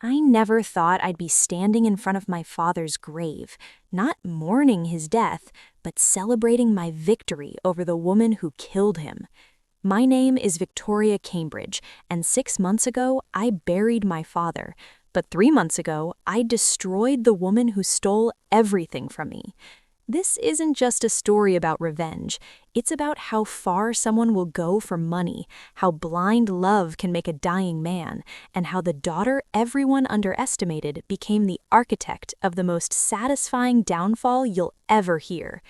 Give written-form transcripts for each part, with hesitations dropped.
I never thought I'd be standing in front of my father's grave, not mourning his death, but celebrating my victory over the woman who killed him. My name is Victoria Cambridge, and 6 months ago, I buried my father. But 3 months ago, I destroyed the woman who stole everything from me. This isn't just a story about revenge. It's about how far someone will go for money, how blind love can make a dying man, and how the daughter everyone underestimated became the architect of the most satisfying downfall you'll ever hear.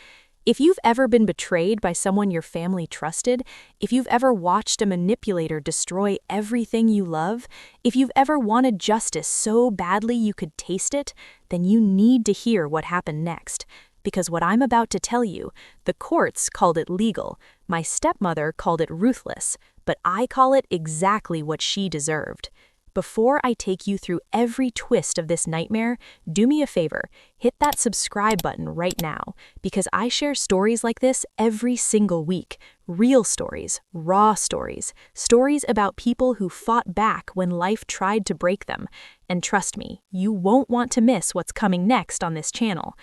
If you've ever been betrayed by someone your family trusted, if you've ever watched a manipulator destroy everything you love, if you've ever wanted justice so badly you could taste it, then you need to hear what happened next. Because what I'm about to tell you, the courts called it legal, my stepmother called it ruthless, but I call it exactly what she deserved. Before I take you through every twist of this nightmare, do me a favor, hit that subscribe button right now, because I share stories like this every single week. Real stories, raw stories, stories about people who fought back when life tried to break them. And trust me, you won't want to miss what's coming next on this channel.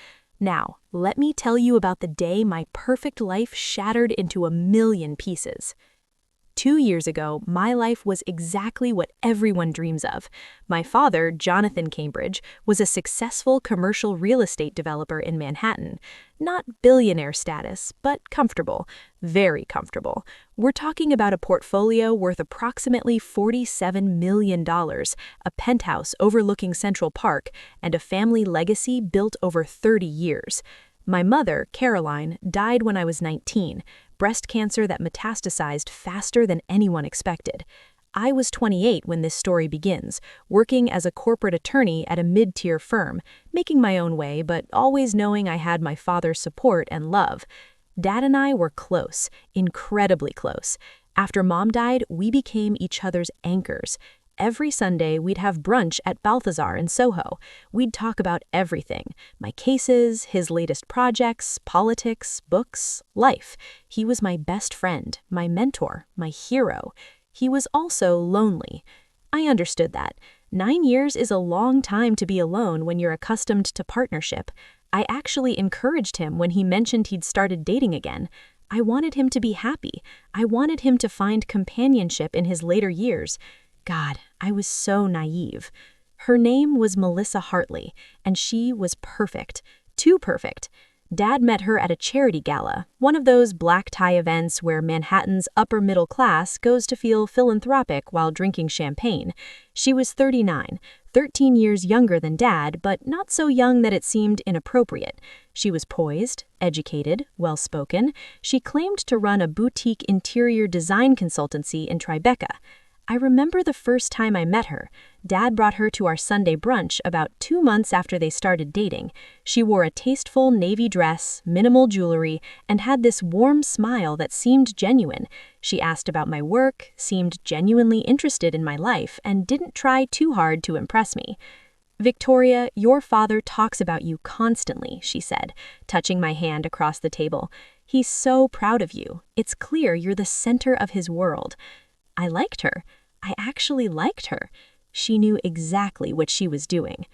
Now, let me tell you about the day my perfect life shattered into a million pieces. 2 years ago, my life was exactly what everyone dreams of. My father, Jonathan Cambridge, was a successful commercial real estate developer in Manhattan. Not billionaire status, but comfortable, very comfortable. We're talking about a portfolio worth approximately $47 million, a penthouse overlooking Central Park, and a family legacy built over 30 years. My mother, Caroline, died when I was 19, breast cancer that metastasized faster than anyone expected. I was 28 when this story begins, working as a corporate attorney at a mid-tier firm, making my own way, but always knowing I had my father's support and love. Dad and I were close, incredibly close. After Mom died, we became each other's anchors. Every Sunday, we'd have brunch at Balthazar in Soho. We'd talk about everything, my cases, his latest projects, politics, books, life. He was my best friend, my mentor, my hero. He was also lonely. I understood that. 9 years is a long time to be alone when you're accustomed to partnership. I actually encouraged him when he mentioned he'd started dating again. I wanted him to be happy. I wanted him to find companionship in his later years. God, I was so naive. Her name was Melissa Hartley, and she was perfect. Too perfect. Dad met her at a charity gala, one of those black tie events where Manhattan's upper middle class goes to feel philanthropic while drinking champagne. She was 39, 13 years younger than Dad, but not so young that it seemed inappropriate. She was poised, educated, well-spoken. She claimed to run a boutique interior design consultancy in Tribeca. I remember the first time I met her. Dad brought her to our Sunday brunch about 2 months after they started dating. She wore a tasteful navy dress, minimal jewelry, and had this warm smile that seemed genuine. She asked about my work, seemed genuinely interested in my life, and didn't try too hard to impress me. "Victoria, your father talks about you constantly," she said, touching my hand across the table. "He's so proud of you. It's clear you're the center of his world." I liked her. I actually liked her. She knew exactly what she was doing.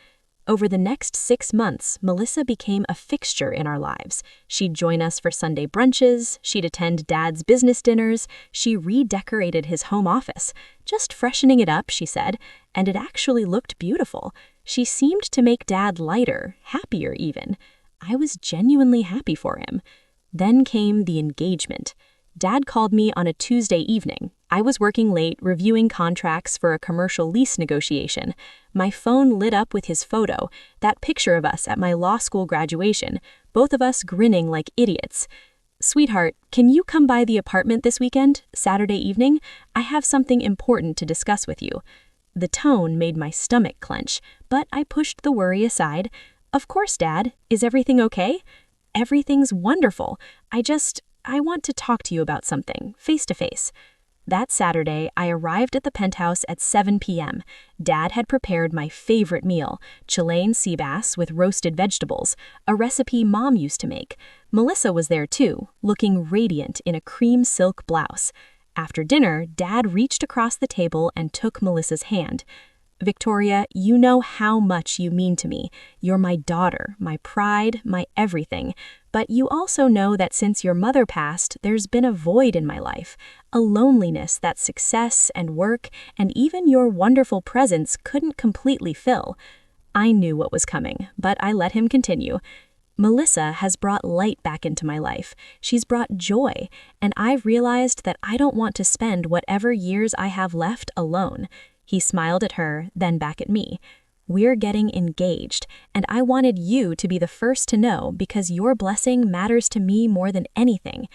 Over the next 6 months, Melissa became a fixture in our lives. She'd join us for Sunday brunches, she'd attend Dad's business dinners, she redecorated his home office, just freshening it up, she said, and it actually looked beautiful. She seemed to make Dad lighter, happier even. I was genuinely happy for him. Then came the engagement. Dad called me on a Tuesday evening. I was working late, reviewing contracts for a commercial lease negotiation. My phone lit up with his photo, that picture of us at my law school graduation, both of us grinning like idiots. "Sweetheart, can you come by the apartment this weekend, Saturday evening? I have something important to discuss with you." The tone made my stomach clench, but I pushed the worry aside. "Of course, Dad. Is everything okay?" "Everything's wonderful. I want to talk to you about something, face to face." That Saturday, I arrived at the penthouse at 7 p.m. Dad had prepared my favorite meal, Chilean sea bass with roasted vegetables, a recipe Mom used to make. Melissa was there too, looking radiant in a cream silk blouse. After dinner, Dad reached across the table and took Melissa's hand. Victoria, you know how much you mean to me. You're my daughter, my pride, my everything. But you also know that since your mother passed, there's been a void in my life, a loneliness that success and work and even your wonderful presence couldn't completely fill. I knew what was coming, but I let him continue. Melissa has brought light back into my life. She's brought joy, and I've realized that I don't want to spend whatever years I have left alone. He smiled at her, then back at me. We're getting engaged, and I wanted you to be the first to know because your blessing matters to me more than anything.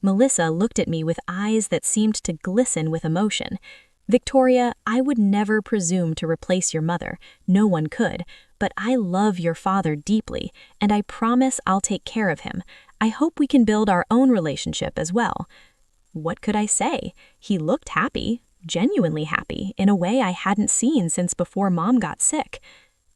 Melissa looked at me with eyes that seemed to glisten with emotion. Victoria, I would never presume to replace your mother. No one could. But I love your father deeply, and I promise I'll take care of him. I hope we can build our own relationship as well. What could I say? He looked happy, genuinely happy, in a way I hadn't seen since before Mom got sick.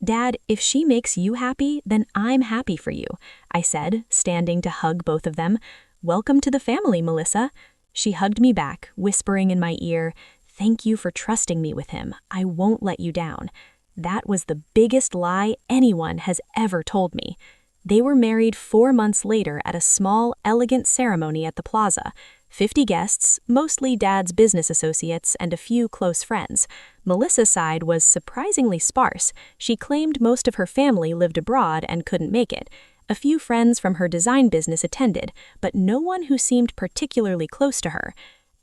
Dad, if she makes you happy, then I'm happy for you, I said, standing to hug both of them. Welcome to the family, Melissa. She hugged me back, whispering in my ear, thank you for trusting me with him. I won't let you down. That was the biggest lie anyone has ever told me. They were married 4 months later at a small, elegant ceremony at the plaza. 50 guests, mostly Dad's business associates and a few close friends. Melissa's side was surprisingly sparse. She claimed most of her family lived abroad and couldn't make it. A few friends from her design business attended, but no one who seemed particularly close to her.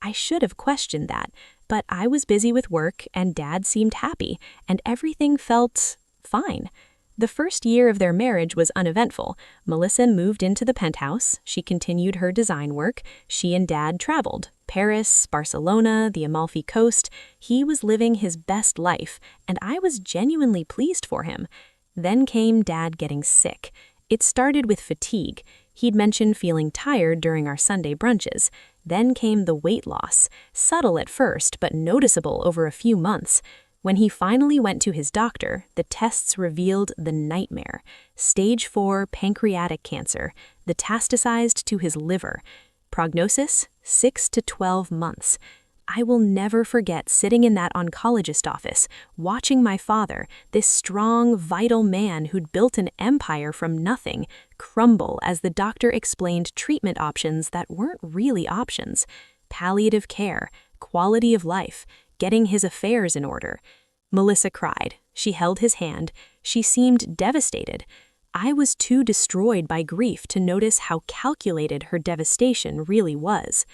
I should have questioned that, but I was busy with work and Dad seemed happy, and everything felt fine. The first year of their marriage was uneventful. Melissa moved into the penthouse, she continued her design work, she and Dad traveled. Paris, Barcelona, the Amalfi Coast. He was living his best life, and I was genuinely pleased for him. Then came Dad getting sick. It started with fatigue. He'd mentioned feeling tired during our Sunday brunches. Then came the weight loss, subtle at first but noticeable over a few months. When he finally went to his doctor, the tests revealed the nightmare. Stage 4 pancreatic cancer, metastasized to his liver. Prognosis, 6 to 12 months. I will never forget sitting in that oncologist office, watching my father, this strong, vital man who'd built an empire from nothing, crumble as the doctor explained treatment options that weren't really options. Palliative care, quality of life, getting his affairs in order. Melissa cried. She held his hand. She seemed devastated. I was too destroyed by grief to notice how calculated her devastation really was.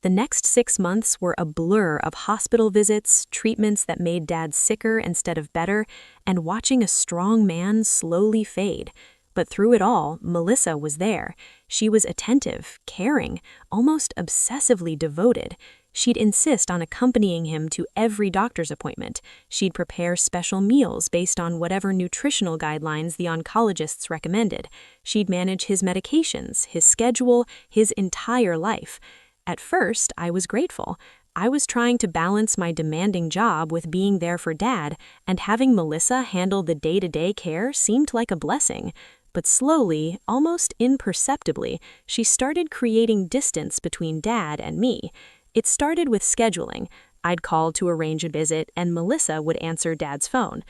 The next 6 months were a blur of hospital visits, treatments that made Dad sicker instead of better, and watching a strong man slowly fade. But through it all, Melissa was there. She was attentive, caring, almost obsessively devoted. She'd insist on accompanying him to every doctor's appointment. She'd prepare special meals based on whatever nutritional guidelines the oncologists recommended. She'd manage his medications, his schedule, his entire life. At first, I was grateful. I was trying to balance my demanding job with being there for Dad, and having Melissa handle the day-to-day care seemed like a blessing. But slowly, almost imperceptibly, she started creating distance between Dad and me. It started with scheduling. I'd call to arrange a visit, and Melissa would answer Dad's phone.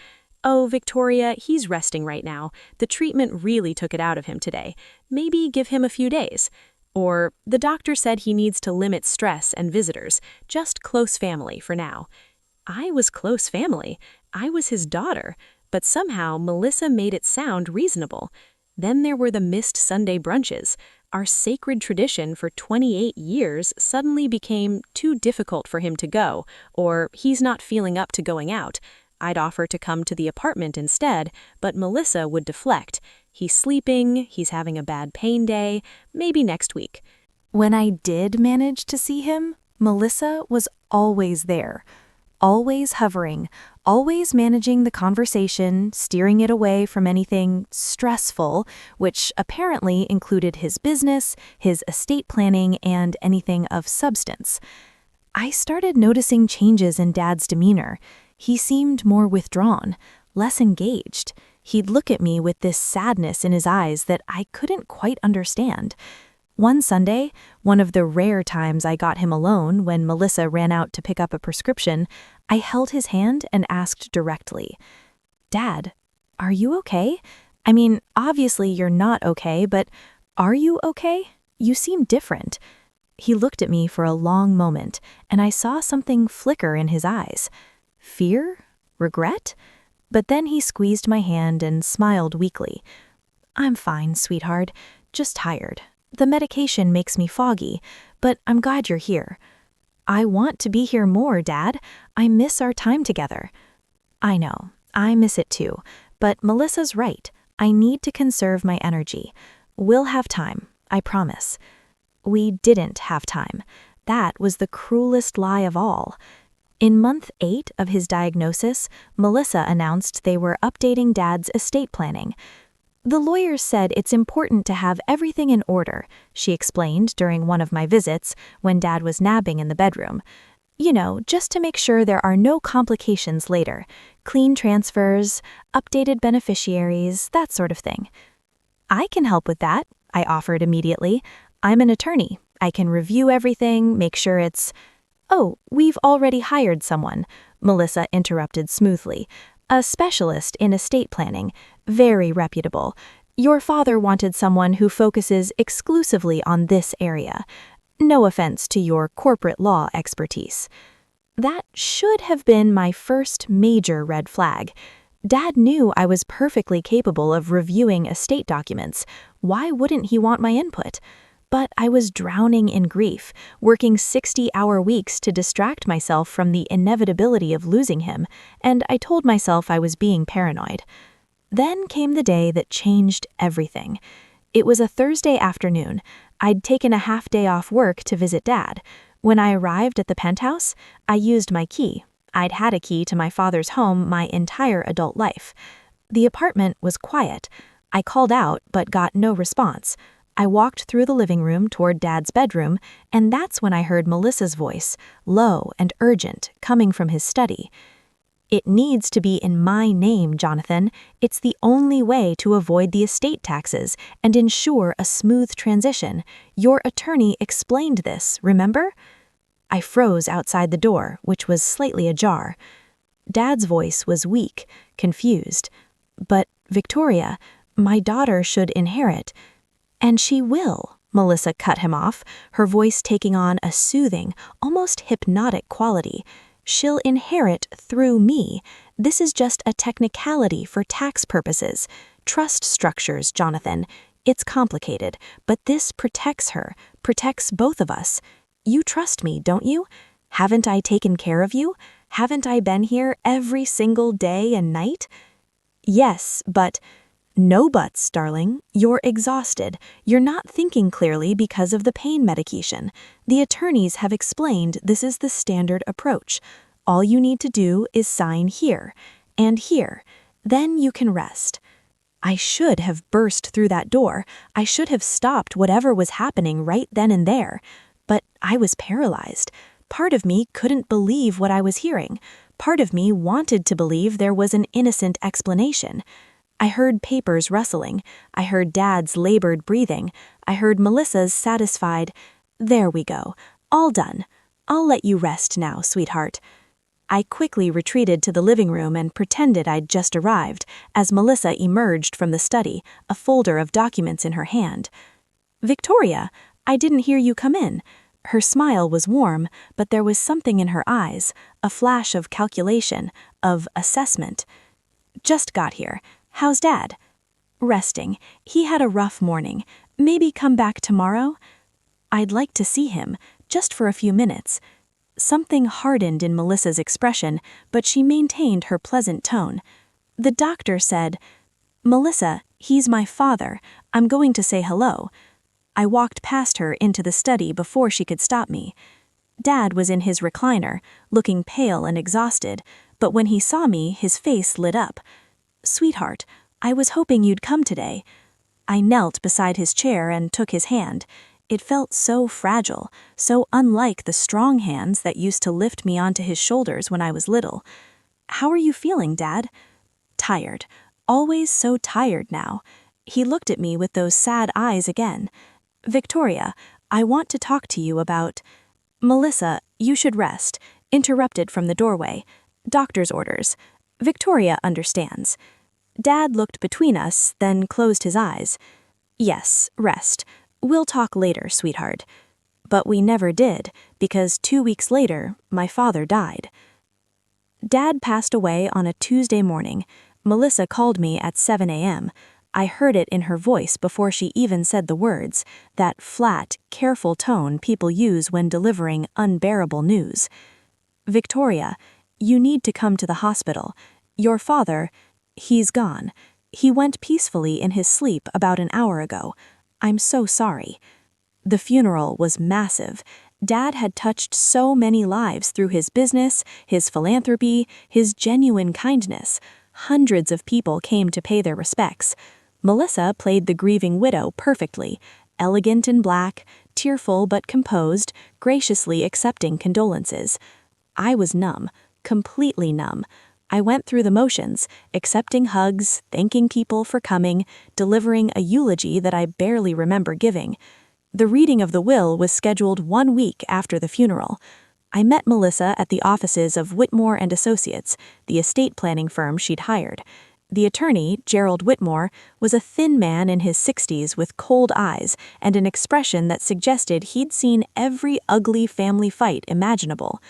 "Oh, Victoria, he's resting right now. The treatment really took it out of him today. Maybe give him a few days." Or, "The doctor said he needs to limit stress and visitors, just close family for now." I was close family. I was his daughter, but somehow Melissa made it sound reasonable. Then there were the missed Sunday brunches. Our sacred tradition for 28 years suddenly became too difficult for him to go, or he's not feeling up to going out. I'd offer to come to the apartment instead, but Melissa would deflect. "He's sleeping, he's having a bad pain day, maybe next week." When I did manage to see him, Melissa was always there, always hovering, always managing the conversation, steering it away from anything stressful, which apparently included his business, his estate planning, and anything of substance. I started noticing changes in Dad's demeanor. He seemed more withdrawn, less engaged. He'd look at me with this sadness in his eyes that I couldn't quite understand. One Sunday, one of the rare times I got him alone when Melissa ran out to pick up a prescription, I held his hand and asked directly, "Dad, are you okay? I mean, obviously you're not okay, but are you okay? You seem different." He looked at me for a long moment, and I saw something flicker in his eyes. Fear? Regret? But then he squeezed my hand and smiled weakly. "I'm fine, sweetheart. Just tired. The medication makes me foggy, but I'm glad you're here." "I want to be here more, Dad. I miss our time together." "I know. I miss it too. But Melissa's right. I need to conserve my energy. We'll have time. I promise." We didn't have time. That was the cruelest lie of all. In month 8 of his diagnosis, Melissa announced they were updating Dad's estate planning. "The lawyers said it's important to have everything in order," she explained during one of my visits when Dad was napping in the bedroom. "You know, just to make sure there are no complications later. Clean transfers, updated beneficiaries, that sort of thing." "I can help with that," I offered immediately. "I'm an attorney. I can review everything, make sure it's—" "Oh, we've already hired someone," Melissa interrupted smoothly. "A specialist in estate planning, very reputable. Your father wanted someone who focuses exclusively on this area. No offense to your corporate law expertise." That should have been my first major red flag. Dad knew I was perfectly capable of reviewing estate documents. Why wouldn't he want my input? But I was drowning in grief, working 60-hour weeks to distract myself from the inevitability of losing him, and I told myself I was being paranoid. Then came the day that changed everything. It was a Thursday afternoon. I'd taken a half day off work to visit Dad. When I arrived at the penthouse, I used my key. I'd had a key to my father's home my entire adult life. The apartment was quiet. I called out, but got no response. I walked through the living room toward Dad's bedroom, and that's when I heard Melissa's voice, low and urgent, coming from his study. "It needs to be in my name, Jonathan. It's the only way to avoid the estate taxes and ensure a smooth transition. Your attorney explained this, remember?" I froze outside the door, which was slightly ajar. Dad's voice was weak, confused. "But, Victoria, my daughter should inherit." "And she will," Melissa cut him off, her voice taking on a soothing, almost hypnotic quality. "She'll inherit through me. This is just a technicality for tax purposes. Trust structures, Jonathan. It's complicated, but this protects her, protects both of us. You trust me, don't you? Haven't I taken care of you? Haven't I been here every single day and night?" "Yes, but—" "No buts, darling. You're exhausted. You're not thinking clearly because of the pain medication. The attorneys have explained this is the standard approach. All you need to do is sign here and here. Then you can rest." I should have burst through that door. I should have stopped whatever was happening right then and there. But I was paralyzed. Part of me couldn't believe what I was hearing. Part of me wanted to believe there was an innocent explanation. I heard papers rustling. I heard Dad's labored breathing. I heard Melissa's satisfied, "There we go. All done. I'll let you rest now, sweetheart." I quickly retreated to the living room and pretended I'd just arrived, as Melissa emerged from the study, a folder of documents in her hand. "Victoria, I didn't hear you come in." Her smile was warm, but there was something in her eyes, a flash of calculation, of assessment. "Just got here. How's Dad?" "Resting. He had a rough morning. Maybe come back tomorrow?" "I'd like to see him, just for a few minutes." Something hardened in Melissa's expression, but she maintained her pleasant tone. "The doctor said—" "Melissa, he's my father. I'm going to say hello." I walked past her into the study before she could stop me. Dad was in his recliner, looking pale and exhausted, but when he saw me, his face lit up. "Sweetheart, I was hoping you'd come today." I knelt beside his chair and took his hand. It felt so fragile, so unlike the strong hands that used to lift me onto his shoulders when I was little. "How are you feeling, Dad?" "Tired. Always so tired now." He looked at me with those sad eyes again. Victoria, I want to talk to you about... Melissa, you should rest. Interrupted from the doorway. Doctor's orders. Victoria understands. Dad looked between us, then closed his eyes. Yes, rest. We'll talk later, sweetheart. But we never did, because 2 weeks later, my father died. Dad passed away on a Tuesday morning. Melissa called me at 7 a.m. I heard it in her voice before she even said the words, that flat, careful tone people use when delivering unbearable news. Victoria, you need to come to the hospital. Your father, he's gone. He went peacefully in his sleep about an hour ago. I'm so sorry. The funeral was massive. Dad had touched so many lives through his business, his philanthropy, his genuine kindness. Hundreds of people came to pay their respects. Melissa played the grieving widow perfectly, elegant in black, tearful but composed, graciously accepting condolences. I was numb, completely numb. I went through the motions, accepting hugs, thanking people for coming, delivering a eulogy that I barely remember giving. The reading of the will was scheduled 1 week after the funeral. I met Melissa at the offices of Whitmore and Associates, the estate planning firm she'd hired. The attorney, Gerald Whitmore, was a thin man in his 60s with cold eyes and an expression that suggested he'd seen every ugly family fight imaginable.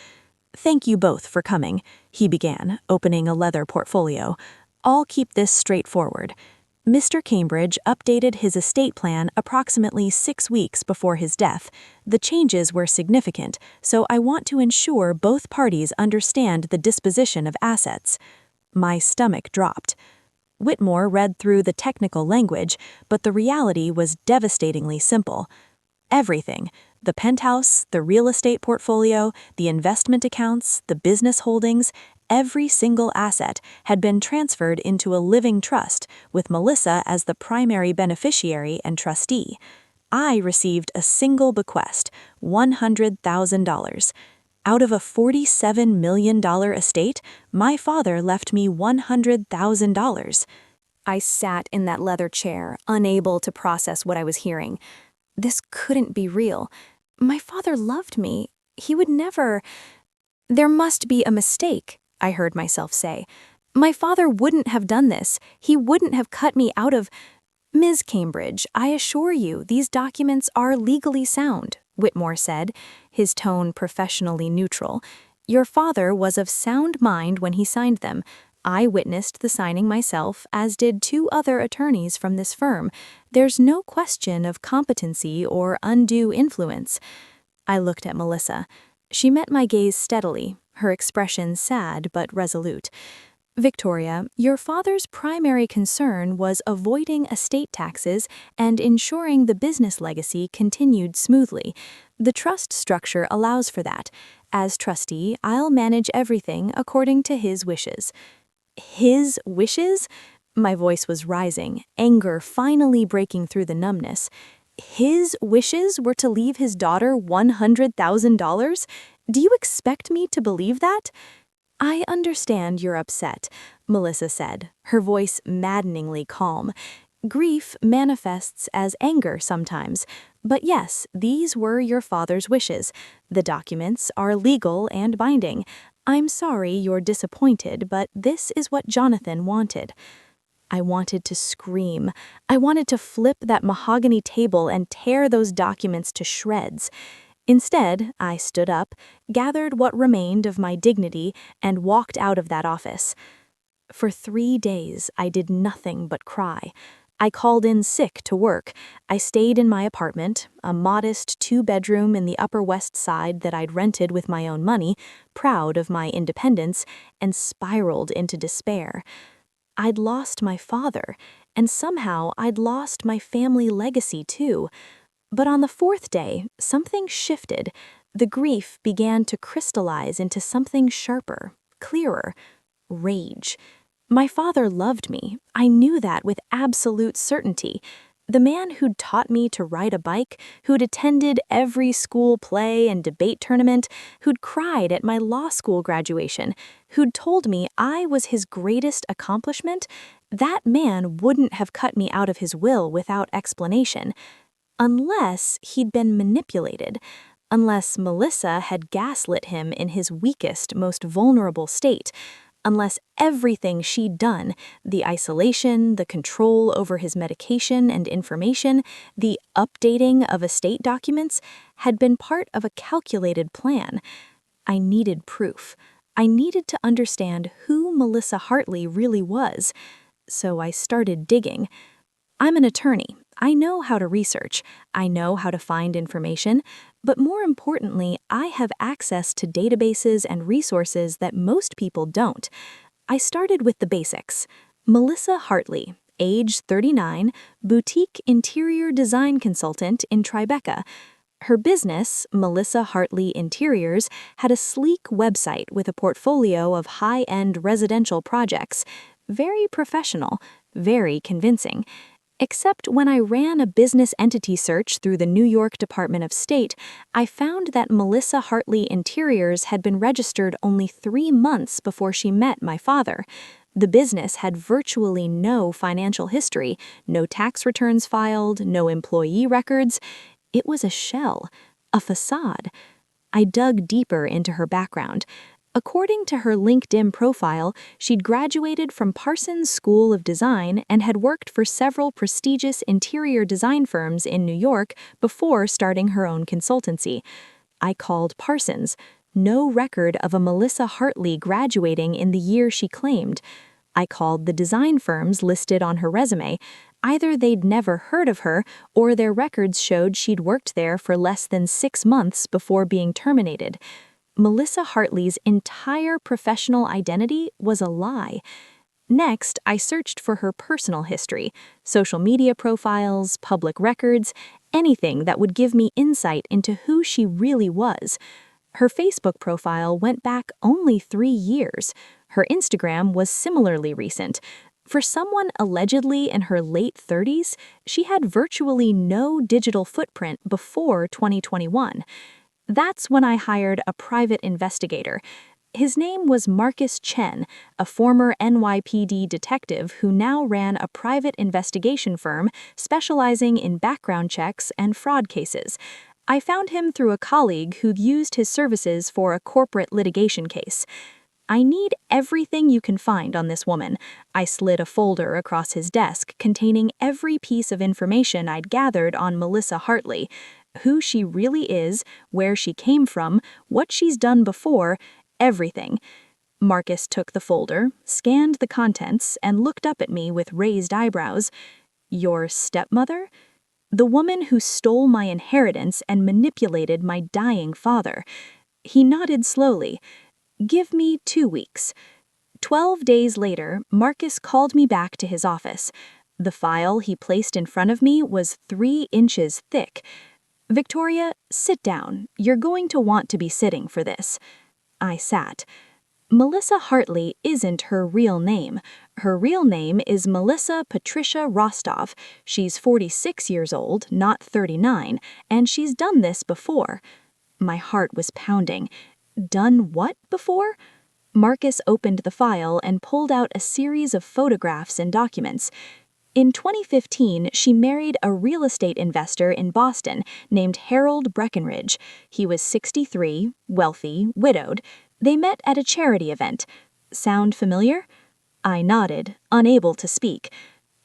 Thank you both for coming, he began, opening a leather portfolio. I'll keep this straightforward. Mr. Cambridge updated his estate plan approximately 6 weeks before his death. The changes were significant, so I want to ensure both parties understand the disposition of assets. My stomach dropped. Whitmore read through the technical language, but the reality was devastatingly simple. Everything, the penthouse, the real estate portfolio, the investment accounts, the business holdings, every single asset had been transferred into a living trust, with Melissa as the primary beneficiary and trustee. I received a single bequest, $100,000. Out of a $47 million estate, my father left me $100,000. I sat in that leather chair, unable to process what I was hearing. This couldn't be real. My father loved me. He would never... There must be a mistake, I heard myself say. My father wouldn't have done this. He wouldn't have cut me out of... Ms. Cambridge, I assure you, these documents are legally sound, Whitmore said, his tone professionally neutral. Your father was of sound mind when he signed them. I witnessed the signing myself, as did 2 other attorneys from this firm. There's no question of competency or undue influence. I looked at Melissa. She met my gaze steadily, her expression sad but resolute. Victoria, your father's primary concern was avoiding estate taxes and ensuring the business legacy continued smoothly. The trust structure allows for that. As trustee, I'll manage everything according to his wishes. His wishes? My voice was rising, anger finally breaking through the numbness. His wishes were to leave his daughter $100,000? Do you expect me to believe that? I understand you're upset, Melissa said, her voice maddeningly calm. Grief manifests as anger sometimes, but yes, these were your father's wishes. The documents are legal and binding. I'm sorry you're disappointed, but this is what Jonathan wanted. I wanted to scream. I wanted to flip that mahogany table and tear those documents to shreds. Instead, I stood up, gathered what remained of my dignity, and walked out of that office. For 3 days, I did nothing but cry. I called in sick to work. I stayed in my apartment, a modest 2-bedroom in the Upper West Side that I'd rented with my own money, proud of my independence, and spiraled into despair. I'd lost my father, and somehow I'd lost my family legacy too. But on the 4th day, something shifted. The grief began to crystallize into something sharper, clearer. Rage. My father loved me. I knew that with absolute certainty. The man who'd taught me to ride a bike, who'd attended every school play and debate tournament, who'd cried at my law school graduation, who'd told me I was his greatest accomplishment, that man wouldn't have cut me out of his will without explanation. Unless he'd been manipulated, unless Melissa had gaslit him in his weakest, most vulnerable state, unless everything she'd done, the isolation, the control over his medication and information, the updating of estate documents, had been part of a calculated plan. I needed proof. I needed to understand who Melissa Hartley really was. So I started digging. I'm an attorney. I know how to research. I know how to find information. But more importantly, I have access to databases and resources that most people don't. I started with the basics. Melissa Hartley, age 39, boutique interior design consultant in Tribeca. Her business, Melissa Hartley Interiors, had a sleek website with a portfolio of high-end residential projects. Very professional, very convincing. Except when I ran a business entity search through the New York Department of State, I found that Melissa Hartley Interiors had been registered only 3 months before she met my father. The business had virtually no financial history, no tax returns filed, no employee records. It was a shell, a facade. I dug deeper into her background. According to her LinkedIn profile, she'd graduated from Parsons School of Design and had worked for several prestigious interior design firms in New York before starting her own consultancy. I called Parsons. No record of a Melissa Hartley graduating in the year she claimed. I called the design firms listed on her resume. Either they'd never heard of her, or their records showed she'd worked there for less than 6 months before being terminated. Melissa Hartley's entire professional identity was a lie. Next, I searched for her personal history, social media profiles, public records, anything that would give me insight into who she really was. Her Facebook profile went back only 3 years. Her Instagram was similarly recent. For someone allegedly in her late 30s, she had virtually no digital footprint before 2021. That's when I hired a private investigator. His name was Marcus Chen, a former NYPD detective who now ran a private investigation firm specializing in background checks and fraud cases. I found him through a colleague who'd used his services for a corporate litigation case. I need everything you can find on this woman. I slid a folder across his desk containing every piece of information I'd gathered on Melissa Hartley. Who she really is, where she came from, what she's done before, everything. Marcus took the folder, scanned the contents, and looked up at me with raised eyebrows. Your stepmother? The woman who stole my inheritance and manipulated my dying father. He nodded slowly. Give me 2 weeks. 12 days later, Marcus called me back to his office. The file he placed in front of me was 3 inches thick. Victoria, sit down. You're going to want to be sitting for this. I sat. Melissa Hartley isn't her real name. Her real name is Melissa Patricia Rostov. She's 46 years old, not 39, and she's done this before. My heart was pounding. Done what before? Marcus opened the file and pulled out a series of photographs and documents. In 2015, she married a real estate investor in Boston named Harold Breckenridge. He was 63, wealthy, widowed. They met at a charity event. Sound familiar? I nodded, unable to speak.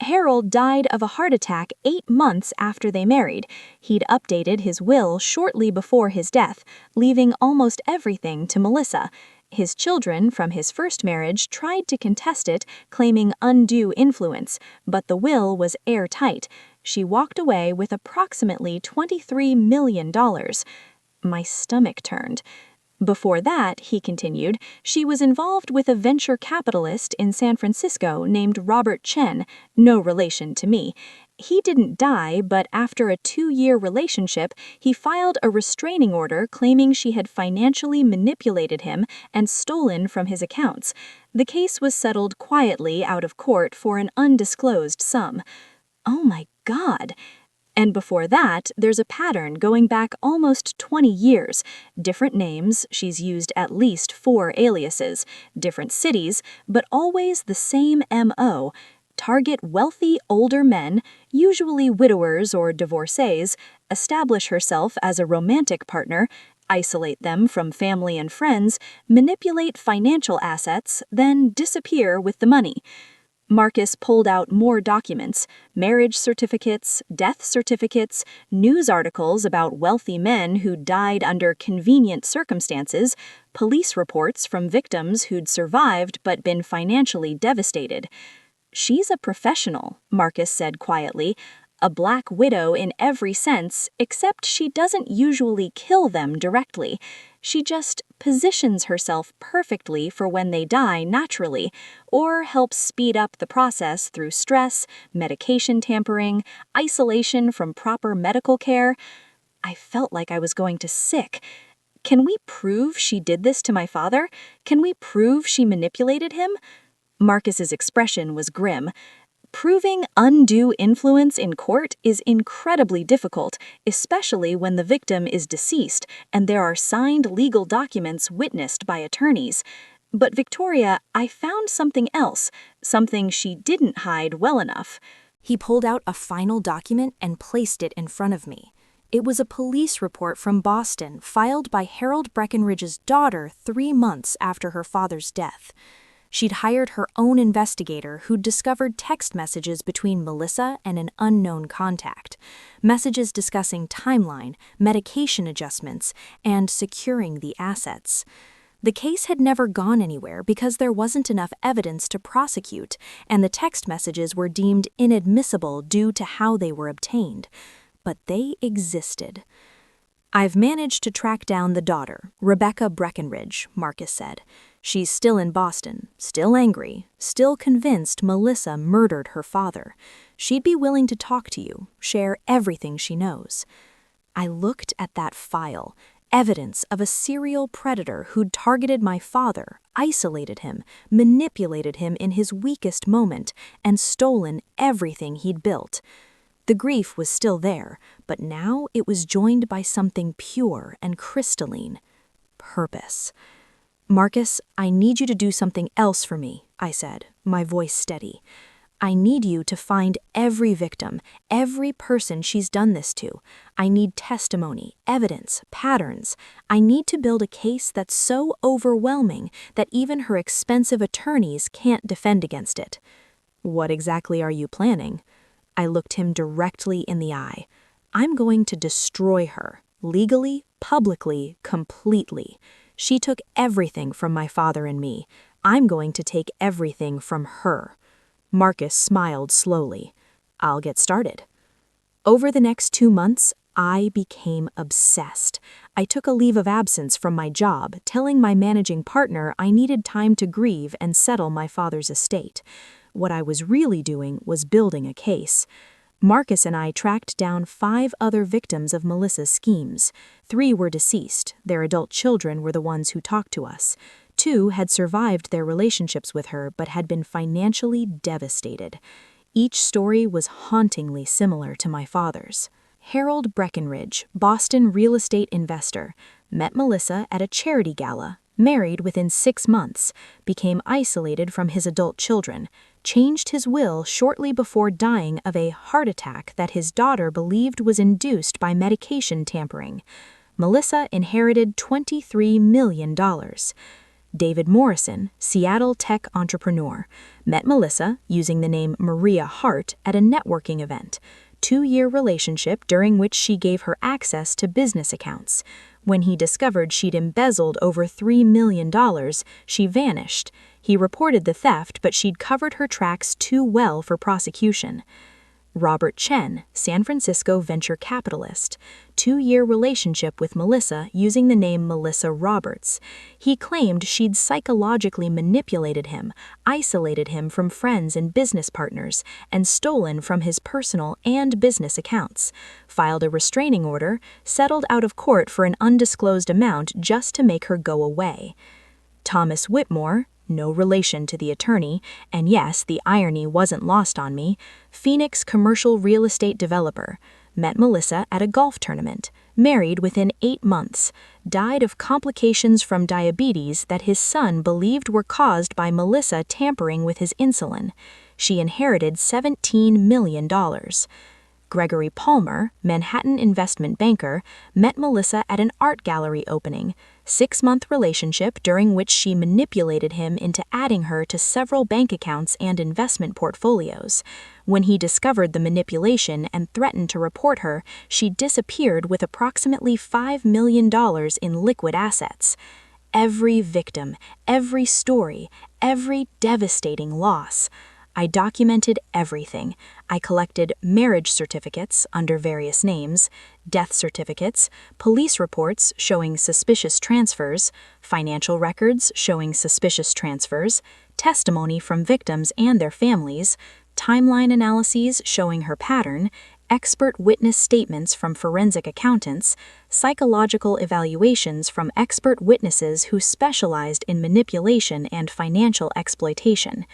Harold died of a heart attack 8 months after they married. He'd updated his will shortly before his death, leaving almost everything to Melissa. His children from his first marriage tried to contest it, claiming undue influence, but the will was airtight. She walked away with approximately $23 million. My stomach turned. Before that, he continued, she was involved with a venture capitalist in San Francisco named Robert Chen, no relation to me. He didn't die, but after a 2-year relationship, he filed a restraining order claiming she had financially manipulated him and stolen from his accounts. The case was settled quietly out of court for an undisclosed sum. Oh my God! And before that, there's a pattern going back almost 20 years. Different names, she's used at least 4 aliases, different cities, but always the same M.O. target wealthy older men, usually widowers or divorcees, establish herself as a romantic partner, isolate them from family and friends, manipulate financial assets, then disappear with the money. Marcus pulled out more documents, marriage certificates, death certificates, news articles about wealthy men who died under convenient circumstances, police reports from victims who'd survived but been financially devastated. "She's a professional," Marcus said quietly, "a black widow in every sense, except she doesn't usually kill them directly. She just positions herself perfectly for when they die naturally, or helps speed up the process through stress, medication tampering, isolation from proper medical care." I felt like I was going to sick. "Can we prove she did this to my father? Can we prove she manipulated him?" Marcus's expression was grim. "Proving undue influence in court is incredibly difficult, especially when the victim is deceased and there are signed legal documents witnessed by attorneys. But Victoria, I found something else, something she didn't hide well enough." He pulled out a final document and placed it in front of me. It was a police report from Boston filed by Harold Breckenridge's daughter 3 months after her father's death. She'd hired her own investigator who'd discovered text messages between Melissa and an unknown contact, messages discussing timeline, medication adjustments, and securing the assets. The case had never gone anywhere because there wasn't enough evidence to prosecute, and the text messages were deemed inadmissible due to how they were obtained. But they existed. "I've managed to track down the daughter, Rebecca Breckenridge," Marcus said. "She's still in Boston, still angry, still convinced Melissa murdered her father. She'd be willing to talk to you, share everything she knows." I looked at that file, evidence of a serial predator who'd targeted my father, isolated him, manipulated him in his weakest moment, and stolen everything he'd built. The grief was still there, but now it was joined by something pure and crystalline: purpose. "Marcus, I need you to do something else for me," I said, my voice steady. "I need you to find every victim, every person she's done this to. I need testimony, evidence, patterns. I need to build a case that's so overwhelming that even her expensive attorneys can't defend against it." "What exactly are you planning?" I looked him directly in the eye. "I'm going to destroy her, legally, publicly, completely. She took everything from my father and me. I'm going to take everything from her." Marcus smiled slowly. "I'll get started." Over the next 2 months, I became obsessed. I took a leave of absence from my job, telling my managing partner I needed time to grieve and settle my father's estate. What I was really doing was building a case. Marcus and I tracked down 5 other victims of Melissa's schemes. 3 were deceased. Their adult children were the ones who talked to us. 2 had survived their relationships with her but had been financially devastated. Each story was hauntingly similar to my father's. Harold Breckenridge, Boston real estate investor, met Melissa at a charity gala, married within 6 months, became isolated from his adult children, changed his will shortly before dying of a heart attack that his daughter believed was induced by medication tampering. Melissa inherited $23 million. David Morrison, Seattle tech entrepreneur, met Melissa using the name Maria Hart at a networking event. 2-year relationship during which she gave her access to business accounts. When he discovered she'd embezzled over $3 million, she vanished. He reported the theft, but she'd covered her tracks too well for prosecution. Robert Chen, San Francisco venture capitalist, 2-year relationship with Melissa using the name Melissa Roberts. He claimed she'd psychologically manipulated him, isolated him from friends and business partners, and stolen from his personal and business accounts. Filed a restraining order, settled out of court for an undisclosed amount just to make her go away. Thomas Whitmore, no relation to the attorney, and yes, the irony wasn't lost on me, Phoenix commercial real estate developer, met Melissa at a golf tournament, married within 8 months, died of complications from diabetes that his son believed were caused by Melissa tampering with his insulin. she inherited $17 million. Gregory Palmer, Manhattan investment banker, met Melissa at an art gallery opening, 6-month relationship during which she manipulated him into adding her to several bank accounts and investment portfolios. When he discovered the manipulation and threatened to report her, she disappeared with approximately $5 million in liquid assets. Every victim, every story, every devastating loss. I documented everything. I collected marriage certificates under various names, death certificates, police reports showing suspicious transfers, financial records showing suspicious transfers, testimony from victims and their families, timeline analyses showing her pattern, expert witness statements from forensic accountants, psychological evaluations from expert witnesses who specialized in manipulation and financial exploitation.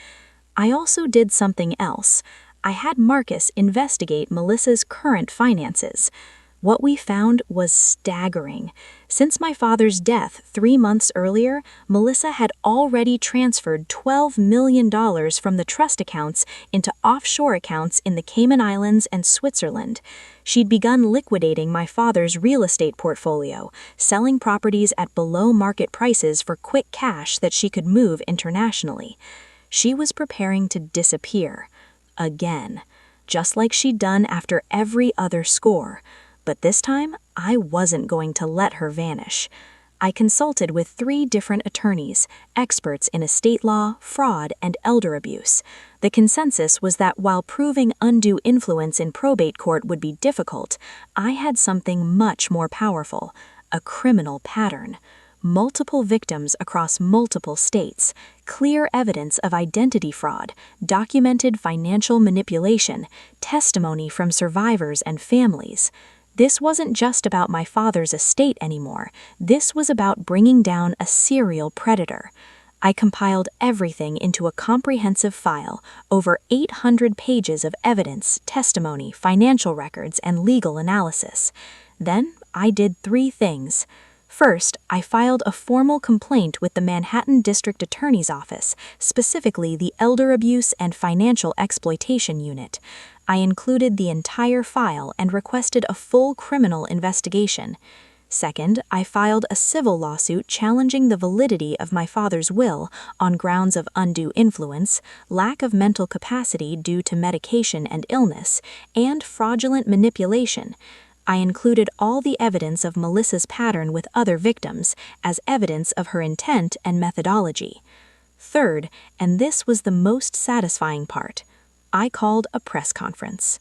I also did something else. I had Marcus investigate Melissa's current finances. What we found was staggering. Since my father's death 3 months earlier, Melissa had already transferred $12 million from the trust accounts into offshore accounts in the Cayman Islands and Switzerland. She'd begun liquidating my father's real estate portfolio, selling properties at below-market prices for quick cash that she could move internationally. She was preparing to disappear. Again. Just like she'd done after every other score. But this time, I wasn't going to let her vanish. I consulted with 3 different attorneys, experts in estate law, fraud, and elder abuse. The consensus was that while proving undue influence in probate court would be difficult, I had something much more powerful, a criminal pattern. Multiple victims across multiple states, clear evidence of identity fraud, documented financial manipulation, testimony from survivors and families. This wasn't just about my father's estate anymore. This was about bringing down a serial predator. I compiled everything into a comprehensive file, over 800 pages of evidence, testimony, financial records, and legal analysis. Then I did 3 things. First, I filed a formal complaint with the Manhattan District Attorney's Office, specifically the Elder Abuse and Financial Exploitation Unit. I included the entire file and requested a full criminal investigation. Second, I filed a civil lawsuit challenging the validity of my father's will on grounds of undue influence, lack of mental capacity due to medication and illness, and fraudulent manipulation. I included all the evidence of Melissa's pattern with other victims as evidence of her intent and methodology. Third, and this was the most satisfying part, I called a press conference.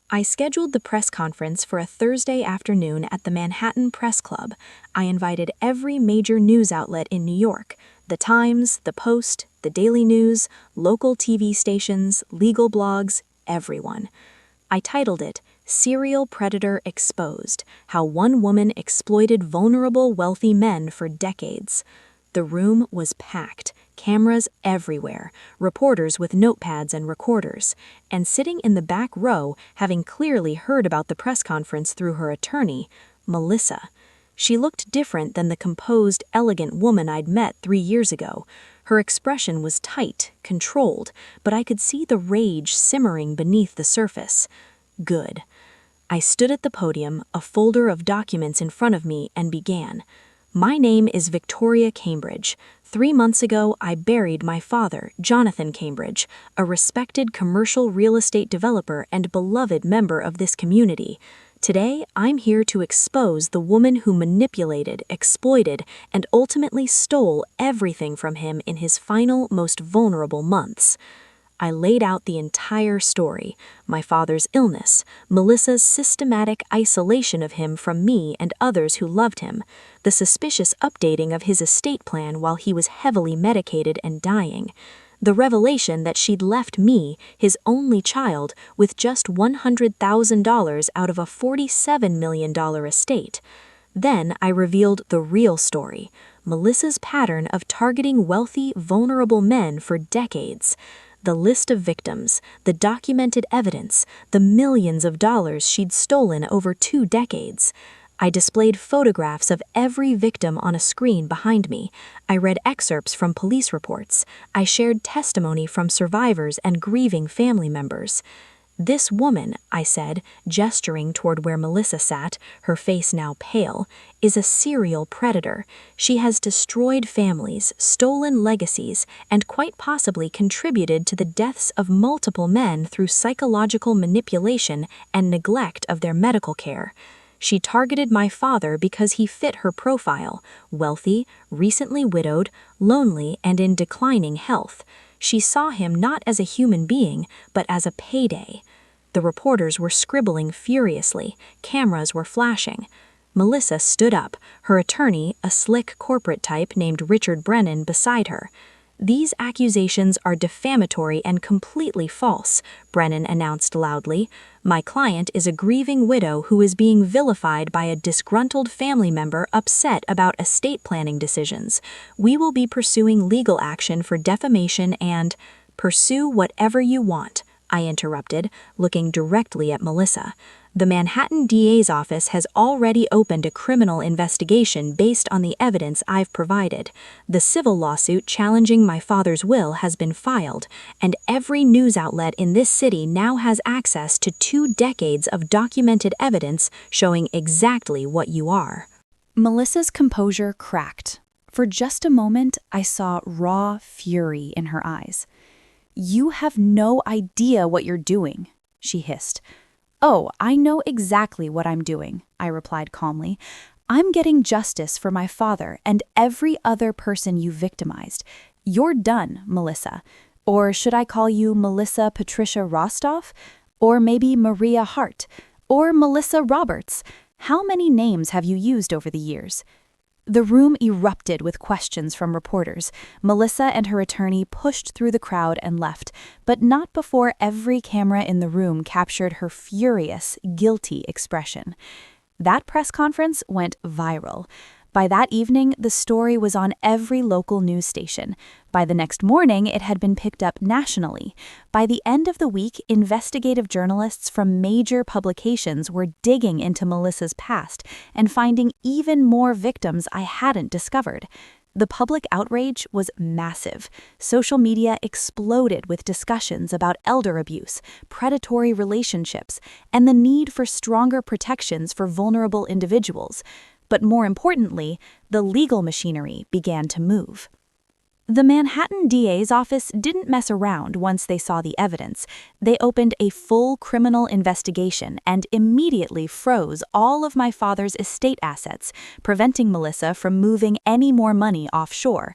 I scheduled the press conference for a Thursday afternoon at the Manhattan Press Club. I invited every major news outlet in New York, the Times, the Post, the Daily News, local TV stations, legal blogs, everyone. I titled it, Serial Predator Exposed: How One Woman Exploited Vulnerable Wealthy Men for Decades. The room was packed, cameras everywhere, reporters with notepads and recorders, and sitting in the back row, having clearly heard about the press conference through her attorney, Melissa. She looked different than the composed, elegant woman I'd met 3 years ago. Her expression was tight, controlled, but I could see the rage simmering beneath the surface. Good. I stood at the podium, a folder of documents in front of me, and began. My name is Victoria Cambridge. 3 months ago, I buried my father, Jonathan Cambridge, a respected commercial real estate developer and beloved member of this community. Today, I'm here to expose the woman who manipulated, exploited, and ultimately stole everything from him in his final, most vulnerable months. I laid out the entire story, my father's illness, Melissa's systematic isolation of him from me and others who loved him, the suspicious updating of his estate plan while he was heavily medicated and dying, the revelation that she'd left me, his only child, with just $100,000 out of a $47 million estate. Then I revealed the real story, Melissa's pattern of targeting wealthy, vulnerable men for decades. The list of victims, the documented evidence, the millions of dollars she'd stolen over 2 decades. I displayed photographs of every victim on a screen behind me. I read excerpts from police reports. I shared testimony from survivors and grieving family members. "This woman," I said, gesturing toward where Melissa sat, her face now pale, "is a serial predator. She has destroyed families, stolen legacies, and quite possibly contributed to the deaths of multiple men through psychological manipulation and neglect of their medical care. She targeted my father because he fit her profile: wealthy, recently widowed, lonely, and in declining health. She saw him not as a human being, but as a payday." The reporters were scribbling furiously. Cameras were flashing. Melissa stood up, her attorney, a slick corporate type named Richard Brennan, beside her. "These accusations are defamatory and completely false," Brennan announced loudly. "My client is a grieving widow who is being vilified by a disgruntled family member upset about estate planning decisions. We will be pursuing legal action for defamation and—" "Pursue whatever you want," I interrupted, looking directly at Melissa. "The Manhattan DA's office has already opened a criminal investigation based on the evidence I've provided. The civil lawsuit challenging my father's will has been filed, and every news outlet in this city now has access to 2 decades of documented evidence showing exactly what you are." Melissa's composure cracked. For just a moment, I saw raw fury in her eyes. "You have no idea what you're doing," she hissed. "Oh, I know exactly what I'm doing," I replied calmly. "I'm getting justice for my father and every other person you victimized. You're done, Melissa. Or should I call you Melissa Patricia Rostov? Or maybe Maria Hart? Or Melissa Roberts? How many names have you used over the years?" The room erupted with questions from reporters. Melissa and her attorney pushed through the crowd and left, but not before every camera in the room captured her furious, guilty expression. That press conference went viral. By that evening, the story was on every local news station. By the next morning, it had been picked up nationally. By the end of the week, investigative journalists from major publications were digging into Melissa's past and finding even more victims I hadn't discovered. The public outrage was massive. Social media exploded with discussions about elder abuse, predatory relationships, and the need for stronger protections for vulnerable individuals. But more importantly, the legal machinery began to move. The Manhattan DA's office didn't mess around once they saw the evidence. They opened a full criminal investigation and immediately froze all of my father's estate assets, preventing Melissa from moving any more money offshore.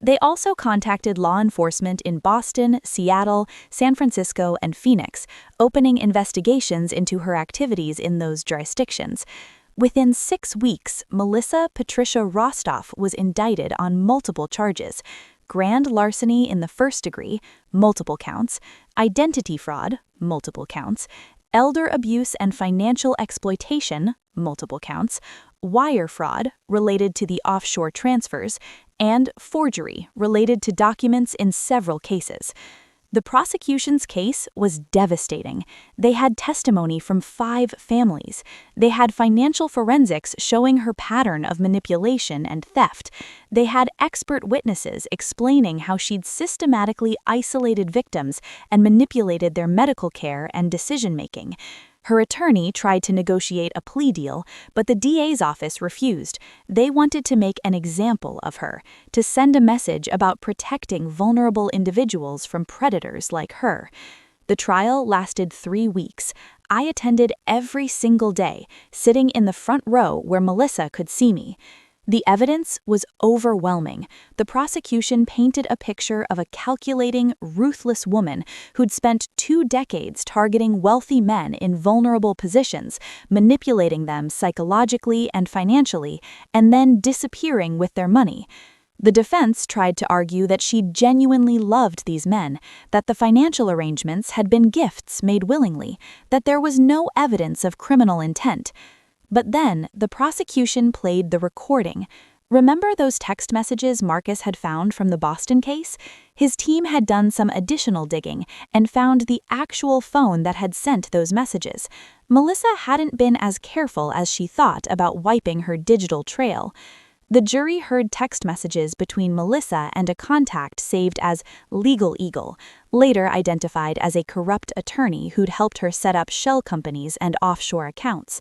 They also contacted law enforcement in Boston, Seattle, San Francisco, and Phoenix, opening investigations into her activities in those jurisdictions. Within 6 weeks, Melissa Patricia Rostov was indicted on multiple charges: grand larceny in the first degree, multiple counts; identity fraud, multiple counts; elder abuse and financial exploitation, multiple counts; wire fraud related to the offshore transfers; and forgery related to documents in several cases. The prosecution's case was devastating. They had testimony from 5 families. They had financial forensics showing her pattern of manipulation and theft. They had expert witnesses explaining how she'd systematically isolated victims and manipulated their medical care and decision-making. Her attorney tried to negotiate a plea deal, but the DA's office refused. They wanted to make an example of her, to send a message about protecting vulnerable individuals from predators like her. The trial lasted 3 weeks. I attended every single day, sitting in the front row where Melissa could see me. The evidence was overwhelming. The prosecution painted a picture of a calculating, ruthless woman who'd spent 2 decades targeting wealthy men in vulnerable positions, manipulating them psychologically and financially, and then disappearing with their money. The defense tried to argue that she genuinely loved these men, that the financial arrangements had been gifts made willingly, that there was no evidence of criminal intent. But then, the prosecution played the recording. Remember those text messages Marcus had found from the Boston case? His team had done some additional digging and found the actual phone that had sent those messages. Melissa hadn't been as careful as she thought about wiping her digital trail. The jury heard text messages between Melissa and a contact saved as Legal Eagle, later identified as a corrupt attorney who'd helped her set up shell companies and offshore accounts.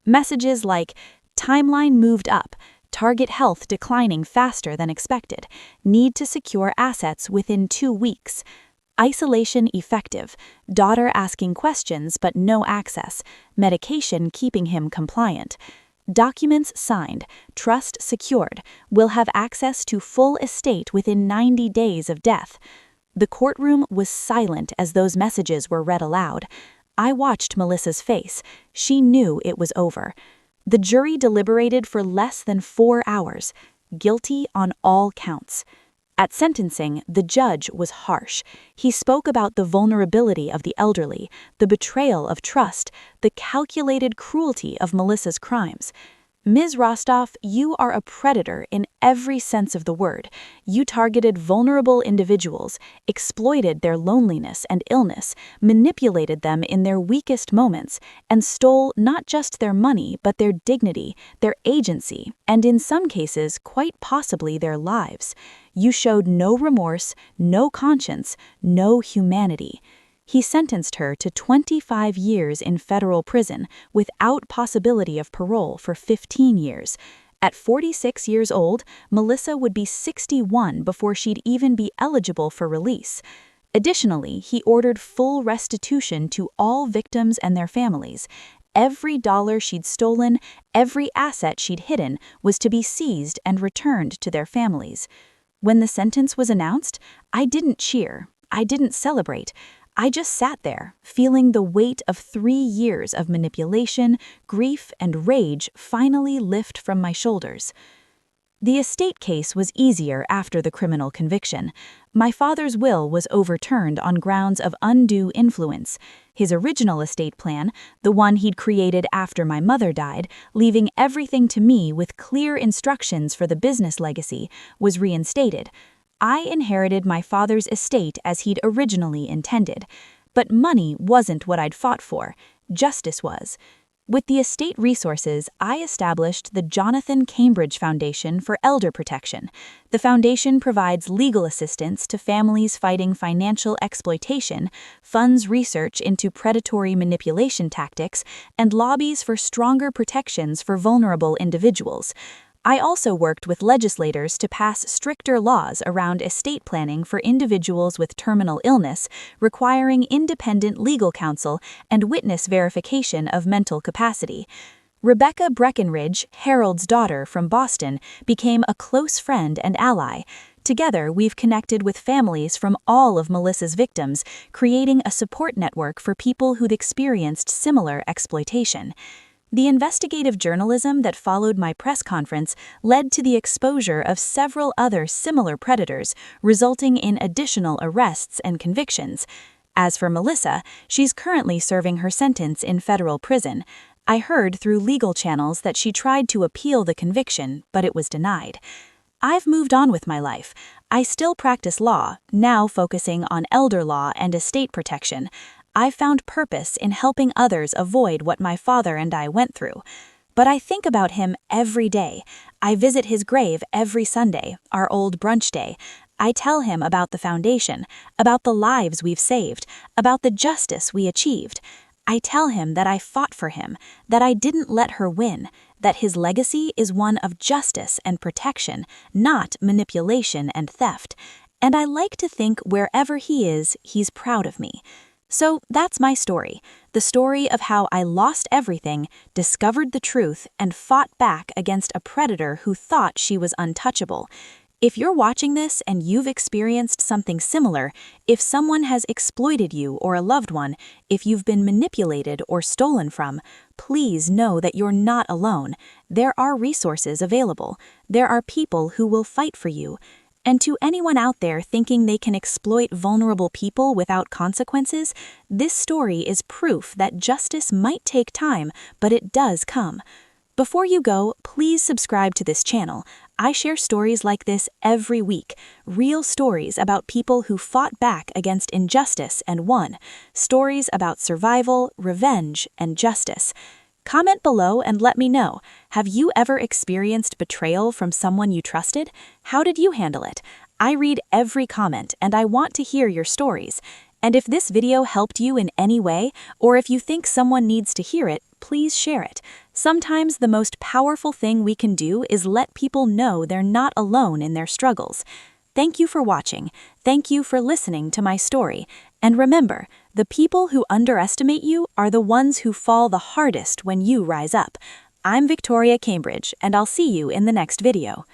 Messages like, "Timeline moved up. Target health declining faster than expected. Need to secure assets within 2 weeks. Isolation effective. Daughter asking questions but no access. Medication keeping him compliant. Documents signed. Trust secured. Will have access to full estate within 90 days of death." The courtroom was silent as those messages were read aloud. I watched Melissa's face. She knew it was over. The jury deliberated for less than 4 hours, guilty on all counts. At sentencing, the judge was harsh. He spoke about the vulnerability of the elderly, the betrayal of trust, the calculated cruelty of Melissa's crimes. "Ms. Rostov, you are a predator in every sense of the word. You targeted vulnerable individuals, exploited their loneliness and illness, manipulated them in their weakest moments, and stole not just their money but their dignity, their agency, and in some cases, quite possibly their lives. You showed no remorse, no conscience, no humanity." He sentenced her to 25 years in federal prison without possibility of parole for 15 years. At 46 years old, Melissa would be 61 before she'd even be eligible for release. Additionally, he ordered full restitution to all victims and their families. Every dollar she'd stolen, every asset she'd hidden was to be seized and returned to their families. When the sentence was announced, I didn't cheer. I didn't celebrate. I just sat there, feeling the weight of 3 years of manipulation, grief, and rage finally lift from my shoulders. The estate case was easier after the criminal conviction. My father's will was overturned on grounds of undue influence. His original estate plan, the one he'd created after my mother died, leaving everything to me with clear instructions for the business legacy, was reinstated. I inherited my father's estate as he'd originally intended. But money wasn't what I'd fought for. Justice was. With the estate resources, I established the Jonathan Cambridge Foundation for Elder Protection. The foundation provides legal assistance to families fighting financial exploitation, funds research into predatory manipulation tactics, and lobbies for stronger protections for vulnerable individuals. I also worked with legislators to pass stricter laws around estate planning for individuals with terminal illness, requiring independent legal counsel and witness verification of mental capacity. Rebecca Breckenridge, Harold's daughter from Boston, became a close friend and ally. Together, we've connected with families from all of Melissa's victims, creating a support network for people who'd experienced similar exploitation. The investigative journalism that followed my press conference led to the exposure of several other similar predators, resulting in additional arrests and convictions. As for Melissa, she's currently serving her sentence in federal prison. I heard through legal channels that she tried to appeal the conviction, but it was denied. I've moved on with my life. I still practice law, now focusing on elder law and estate protection. I found purpose in helping others avoid what my father and I went through. But I think about him every day. I visit his grave every Sunday, our old brunch day. I tell him about the foundation, about the lives we've saved, about the justice we achieved. I tell him that I fought for him, that I didn't let her win, that his legacy is one of justice and protection, not manipulation and theft. And I like to think wherever he is, he's proud of me. So that's my story, the story of how I lost everything, discovered the truth, and fought back against a predator who thought she was untouchable. If you're watching this and you've experienced something similar, if someone has exploited you or a loved one, if you've been manipulated or stolen from, please know that you're not alone. There are resources available. There are people who will fight for you. And to anyone out there thinking they can exploit vulnerable people without consequences, this story is proof that justice might take time, but it does come. Before you go, please subscribe to this channel. I share stories like this every week, real stories about people who fought back against injustice and won, stories about survival, revenge, and justice. Comment below and let me know, have you ever experienced betrayal from someone you trusted? How did you handle it? I read every comment and I want to hear your stories. And if this video helped you in any way, or if you think someone needs to hear it, please share it. Sometimes the most powerful thing we can do is let people know they're not alone in their struggles. Thank you for watching. Thank you for listening to my story. And remember, the people who underestimate you are the ones who fall the hardest when you rise up. I'm Victoria Cambridge, and I'll see you in the next video.